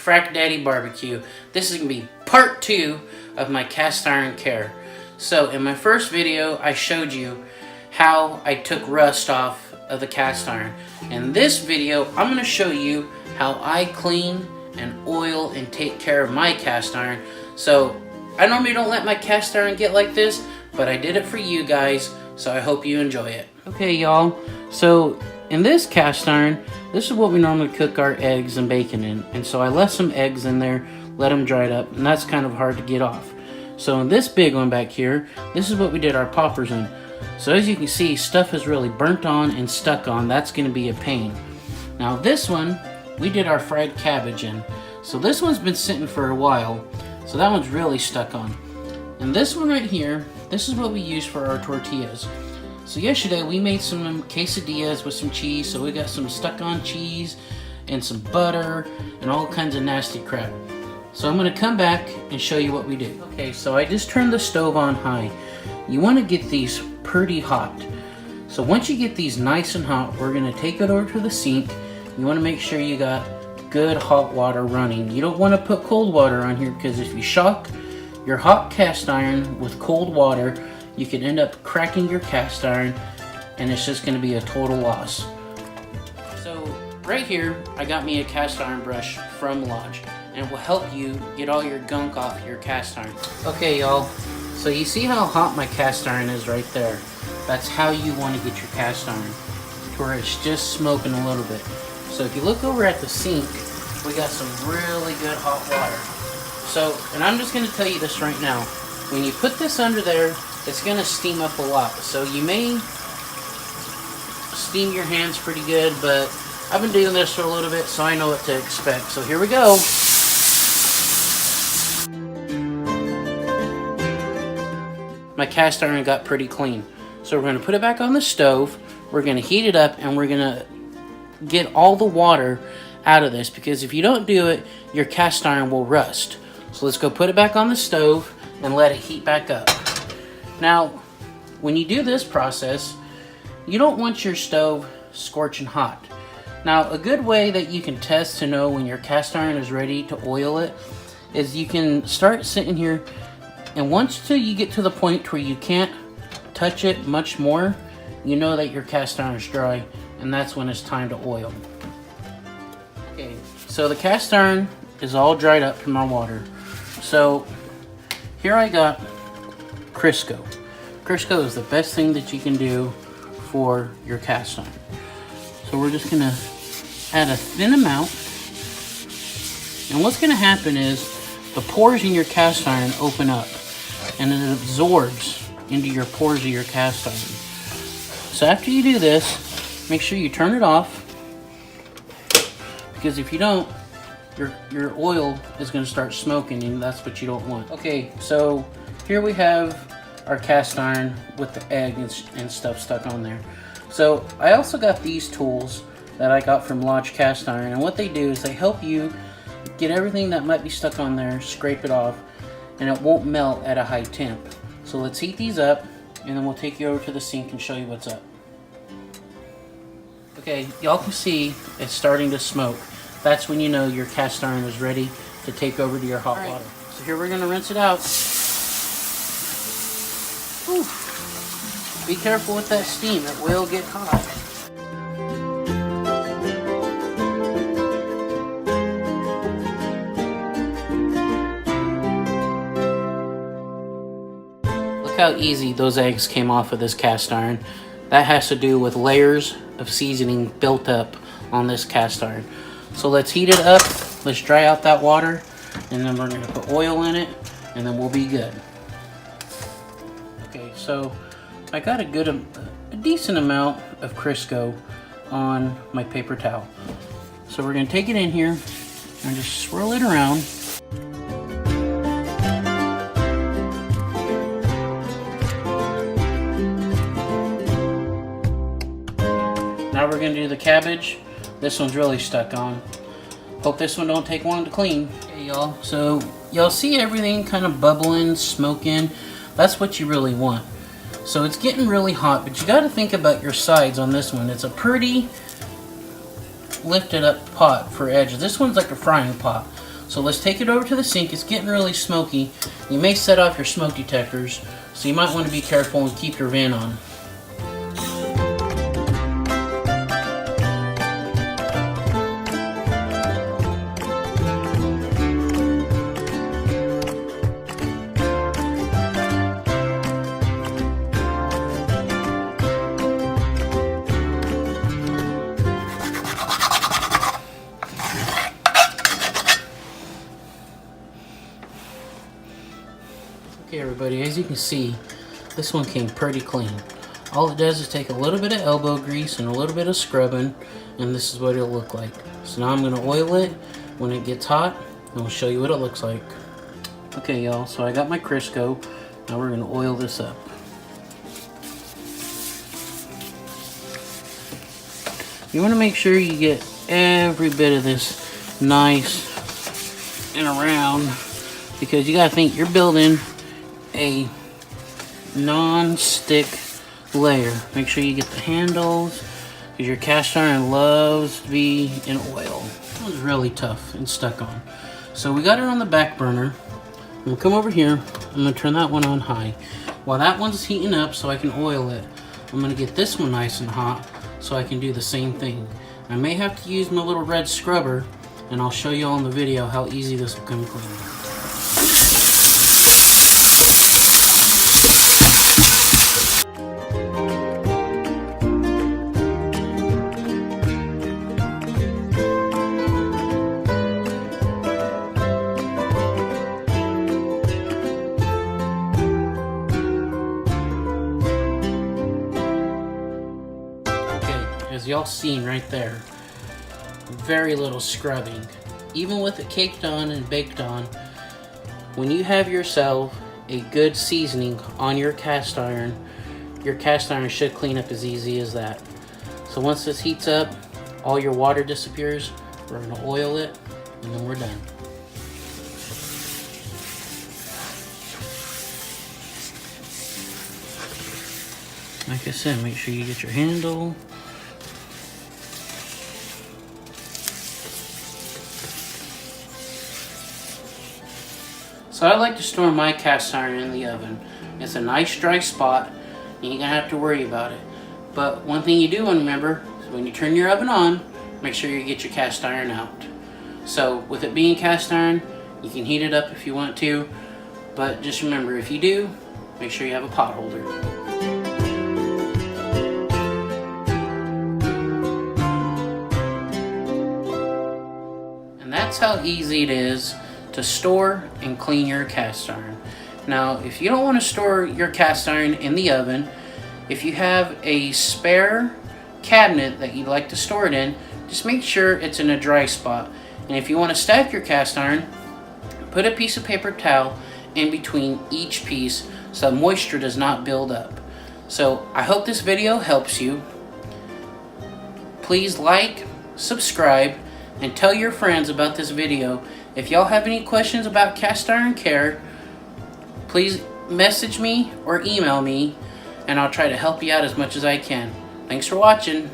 Frack Daddy Barbecue. This is going to be part 2 of my cast iron care. So in my first video I showed you how I took rust off of the cast iron. In this video I'm going to show you how I clean and oil and take care of my cast iron. So I normally don't let my cast iron get like this, but I did it for you guys, so I hope you enjoy it. Okay y'all, so in this cast iron, this is what we normally cook our eggs and bacon in. And so I left some eggs in there, let them dry up, and that's kind of hard to get off. So in this big one back here, this is what we did our poppers in. So as you can see, stuff is really burnt on and stuck on. That's going to be a pain. Now this one, we did our fried cabbage in. So this one's been sitting for a while, so that one's really stuck on. And this one right here, this is what we use for our tortillas. So yesterday we made some quesadillas with some cheese, so we got some stuck on cheese and some butter and all kinds of nasty crap. So I'm going to come back and show you what we do. Okay, so I just turned the stove on high. You want to get these pretty hot. So once you get these nice and hot, we're going to take it over to the sink. You want to make sure you got good hot water running. You don't want to put cold water on here, because if you shock your hot cast iron with cold water, you can end up cracking your cast iron and it's just going to be a total loss. So right here I got me a cast iron brush from Lodge, and it will help you get all your gunk off your cast iron. Okay y'all, so you see how hot my cast iron is right there? That's how you want to get your cast iron, to where it's just smoking a little bit. So if you look over at the sink, we got some really good hot water. So, and I'm just going to tell you this right now, when you put this under there, it's going to steam up a lot. So you may steam your hands pretty good, but I've been doing this for a little bit, so I know what to expect. So here we go. My cast iron got pretty clean. So we're going to put it back on the stove, we're going to heat it up, and we're going to get all the water out of this, because if you don't do it, your cast iron will rust. So let's go put it back on the stove and let it heat back up. Now, when you do this process, you don't want your stove scorching hot. Now, a good way that you can test to know when your cast iron is ready to oil it is you can start sitting here, and once till you get to the point where you can't touch it much more, you know that your cast iron is dry, and that's when it's time to oil. Okay, so the cast iron is all dried up from our water. So here I got Crisco. Crisco is the best thing that you can do for your cast iron. So we're just gonna add a thin amount, and what's gonna happen is the pores in your cast iron open up and it absorbs into your pores of your cast iron. So after you do this, make sure you turn it off, because if you don't, your oil is going to start smoking, and that's what you don't want. Okay, so here we have our cast iron with the egg and stuff stuck on there. So I also got these tools that I got from Lodge Cast Iron, and what they do is they help you get everything that might be stuck on there, scrape it off, and it won't melt at a high temp. So let's heat these up, and then we'll take you over to the sink and show you what's up. Okay, y'all can see it's starting to smoke. That's when you know your cast iron is ready to take over to your hot water. So here we're going to rinse it out. Whew. Be careful with that steam, it will get hot. Look how easy those eggs came off of this cast iron. That has to do with layers of seasoning built up on this cast iron. So let's heat it up, let's dry out that water, and then we're going to put oil in it, and then we'll be good. Okay, so I got a decent amount of Crisco on my paper towel. So we're going to take it in here and just swirl it around. Now we're going to do the cabbage. This one's really stuck on. Hope this one don't take long to clean. Okay y'all, so y'all see everything kind of bubbling, smoking. That's what you really want. So it's getting really hot, but you got to think about your sides on this one. It's a pretty lifted up pot for edges. This one's like a frying pot. So let's take it over to the sink. It's getting really smoky. You may set off your smoke detectors, so you might want to be careful and keep your vent on. Okay everybody, as you can see, this one came pretty clean. All it does is take a little bit of elbow grease and a little bit of scrubbing, and this is what it'll look like. So now I'm going to oil it when it gets hot, and we'll show you what it looks like. Okay y'all, so I got my Crisco. Now we're going to oil this up. You want to make sure you get every bit of this nice and around, because you got to think you're building a non-stick layer. Make sure you get the handles, because your cast iron loves to be in oil. It was really tough and stuck on. So we got it on the back burner. I'm gonna come over here. I'm gonna turn that one on high. While that one's heating up so I can oil it, I'm gonna get this one nice and hot so I can do the same thing. I may have to use my little red scrubber, and I'll show you all in the video how easy this will come clean. As y'all seen right there, very little scrubbing. Even with it caked on and baked on, when you have yourself a good seasoning on your cast iron should clean up as easy as that. So once this heats up, all your water disappears. We're going to oil it, and then we're done. Like I said, make sure you get your handle. So I like to store my cast iron in the oven. It's a nice dry spot. You ain't gonna have to worry about it. But one thing you do want to remember is when you turn your oven on, make sure you get your cast iron out. So with it being cast iron, you can heat it up if you want to, but just remember, if you do, make sure you have a pot holder. And that's how easy it is to store and clean your cast iron. Now, if you don't want to store your cast iron in the oven, if you have a spare cabinet that you'd like to store it in, just make sure it's in a dry spot. And if you want to stack your cast iron, put a piece of paper towel in between each piece so moisture does not build up. So I hope this video helps you. Please like, subscribe, and tell your friends about this video. If y'all have any questions about cast iron care, please message me or email me, and I'll try to help you out as much as I can. Thanks for watching.